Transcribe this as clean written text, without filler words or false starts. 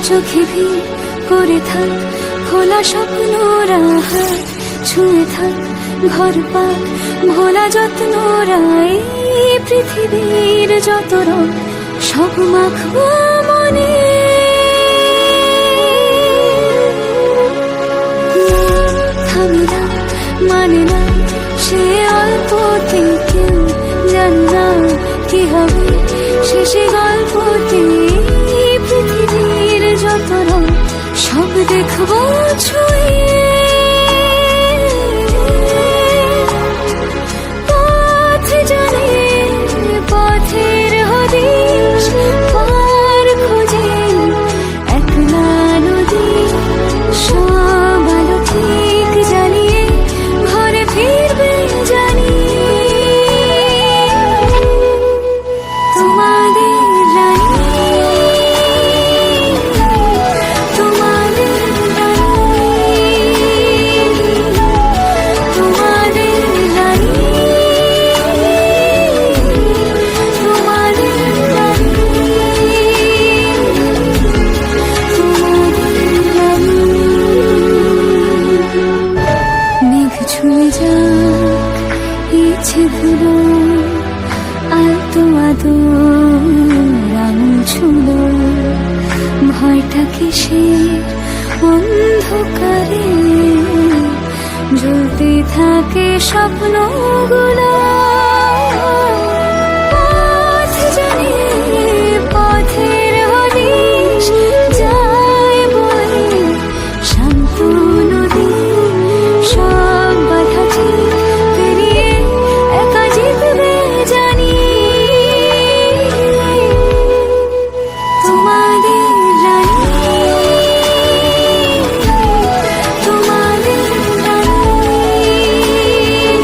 চোখে ভিড় করে থাক খোলা স্বপ্নরা, হাত ছুঁয়ে থাক ঘর পাক ভোলা যত্নরা। এই পৃথিবীর যত রং সব মাখবো মনে, থামে না মানে না সে অল্পতে, কেউ জানে না কি হবে শেষে গল্পতে। পৃথিবীর যত রং সব দেখবো ছুঁয়ে, পথ জানে পথের হদিশ পার খোঁজে একলা নদী। সব আলো ঠিক জ্বালিয়ে ঘরে ফিরবে জানি, তোমাদের রানী, তোমাদের রানী, তোমাদের রানী, তোমাদের রানী, তোমাদের রানী। মেঘ ছুঁয়ে যাক ইচ্ছেগুলো, আলতো আদর আঙুল ছুঁলো, ভয়টা কিসের অন্ধকারে জ্বলতে থাকে স্বপ্নগুলো।